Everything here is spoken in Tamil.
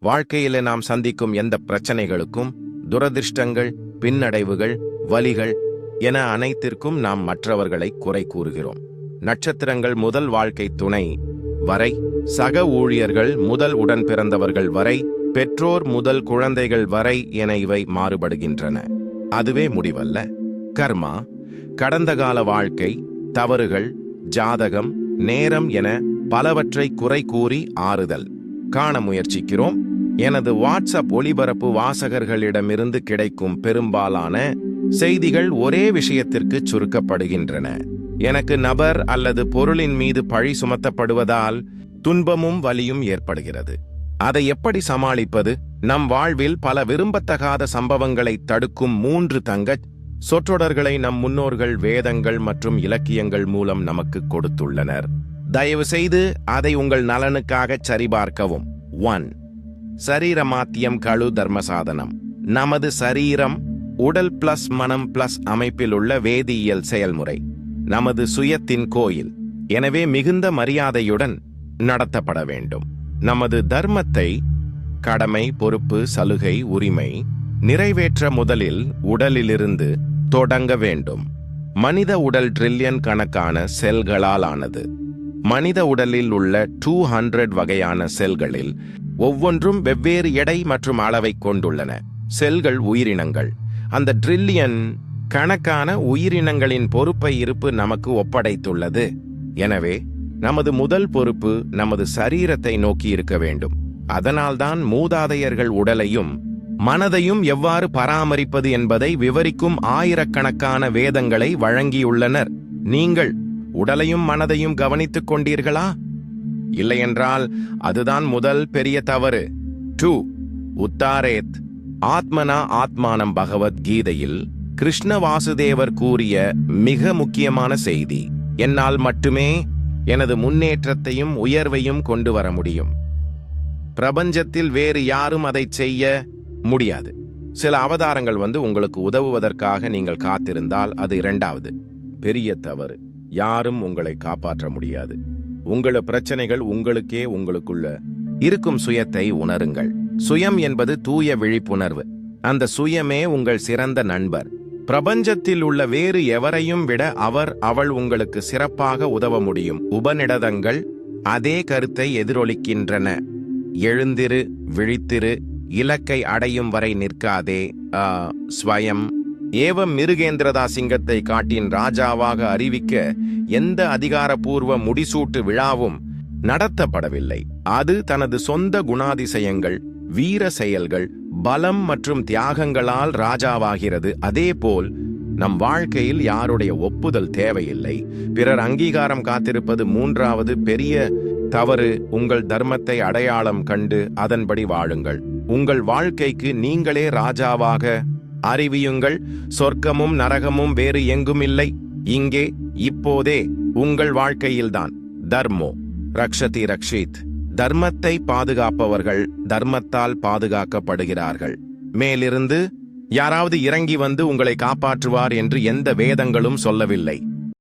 வாழ்க்கையில நாம் சந்திக்கும் எந்த பிரச்சனைகளுக்கும், துரதிர்ஷ்டங்கள், பின்னடைவுகள், வலிகள் என அனைத்திற்கும் நாம் மற்றவர்களை குறை கூறுகிறோம். நட்சத்திரங்கள் முதல் வாழ்க்கை துணை வரை, சக ஊழியர்கள் முதல் உடன் பிறந்தவர்கள் வரை, பெற்றோர் முதல் குழந்தைகள் வரை என இவை மாறுபடுகின்றன. அதுவே முடிவல்ல. கர்மா, கடந்த கால வாழ்க்கை, தவறுகள், ஜாதகம், நேரம் என பலவற்றை குறை கூறி ஆறுதல் காண முயற்சிக்கிறோம். எனது வாட்ஸ்அப் ஒளிபரப்பு வாசகர்களிடமிருந்து கிடைக்கும் பெரும்பாலான செய்திகள் ஒரே விஷயத்திற்கு சுருக்கப்படுகின்றன. எனக்கு நபர் அல்லது பொருளின் மீது பழி சுமத்தப்படுவதால் துன்பமும் வலியும் ஏற்படுகிறது. அதை எப்படி சமாளிப்பது? நம் வாழ்வில் பல விரும்பத்தகாத சம்பவங்களை தடுக்கும் 3 தங்கச் சொற்றொடர்களை நம் முன்னோர்கள் வேதங்கள் மற்றும் இலக்கியங்கள் மூலம் நமக்கு கொடுத்துள்ளனர். தயவு செய்து அதை உங்கள் நலனுக்காக சரிபார்க்கவும். 1. சரீரமாத்தியம் கழு தர்மசாதனம். நமது சரீரம் உடல் பிளஸ் மனம் பிளஸ் அமைப்பில் உள்ள வேதியியல் செயல்முறை. நமது சுயத்தின் கோயில். எனவே மிகுந்த மரியாதையுடன் நடத்தப்பட வேண்டும். நமது தர்மத்தை, கடமை, பொறுப்பு, சலுகை, உரிமை நிறைவேற்ற முதலில் உடலிலிருந்து தொடங்க வேண்டும். மனித உடல் ட்ரில்லியன் கணக்கான செல்களால் ஆனது. மனித உடலில் உள்ள 200 வகையான செல்களில் ஒவ்வொன்றும் வெவ்வேறு எடை மற்றும் அளவை கொண்டுள்ளன. செல்கள் உயிரினங்கள். அந்த ட்ரில்லியன் கணக்கான உயிரினங்களின் பொறுப்பை இருப்பு நமக்கு ஒப்படைத்துள்ளது. எனவே நமது முதல் பொறுப்பு நமது சரீரத்தை நோக்கி இருக்க வேண்டும். அதனால்தான் மூதாதையர்கள் உடலையும் மனதையும் எவ்வாறு பராமரிப்பது என்பதை விவரிக்கும் ஆயிரக்கணக்கான வேதங்களை வழங்கியுள்ளனர். நீங்கள் உடலையும் மனதையும் கவனித்துக் கொண்டீர்களா? இல்லையென்றால் அதுதான் முதல் பெரிய தவறு. 2. உத்தாரேத் ஆத்மனா ஆத்மானம் பகவத்கீதையில் கிருஷ்ண வாசுதேவர் கூறிய மிக முக்கியமான செய்தி. என்னால் மட்டுமே எனது முன்னேற்றத்தையும் உயர்வையும் கொண்டு வர முடியும். பிரபஞ்சத்தில் வேறு யாரும் அதை செய்ய முடியாது. சில அவதாரங்கள் உங்களுக்கு உதவுவதற்காக நீங்கள் காத்திருந்தால் அது 2வது பெரிய தவறு. யாரும் உங்களை காப்பாற்ற முடியாது. உங்கள பிரச்சனைகள் உங்களுக்கே. உங்களுக்குள்ள இருக்கும் சுயத்தை உணருங்கள். சுயம் என்பது தூய விழிப்புணர்வு. அந்த சுயமே உங்கள் சிறந்த நண்பர். பிரபஞ்சத்தில் உள்ள வேறு எவரையும் விட அவர் அவள் உங்களுக்கு சிறப்பாக உதவ முடியும். உபநிடதங்கள் அதே கருத்தை எதிரொலிக்கின்றன. எழுந்திரு, விழித்திரு, இலக்கை அடையும் வரை நிற்காதே. ஸ்வயம் ஏவம் மிருகேந்திரதா சிங்கத்தை காட்டின் ராஜாவாக அறிவிக்க எந்த அதிகாரப்பூர்வ முடிசூட்டு விழாவும் நடத்தப்படவில்லை. அது தனது சொந்த குணாதிசயங்கள், வீர செயல்கள், பலம் மற்றும் தியாகங்களால் ராஜாவாகிறது. அதேபோல் நம் வாழ்க்கையில் யாருடைய ஒப்புதல் தேவையில்லை. பிறர் அங்கீகாரம் காத்திருப்பது 3வது பெரிய தவறு. உங்கள் தர்மத்தை அடையாளம் கண்டு அதன்படி வாழுங்கள். உங்கள் வாழ்க்கைக்கு நீங்களே ராஜாவாக அறிவியுங்கள். சொர்க்கமும் நரகமும் வேறு எங்கும் இல்லை. இங்கே இப்போதே உங்கள் வாழ்க்கையில்தான். தர்மோ ரக்ஷதி ரக்ஷித். தர்மத்தை பாதுகாப்பவர்கள் தர்மத்தால் பாதுகாக்கப்படுகிறார்கள். மேலிருந்து யாராவது இறங்கி வந்து உங்களை காப்பாற்றுவார் என்று எந்த வேதங்களும் சொல்லவில்லை.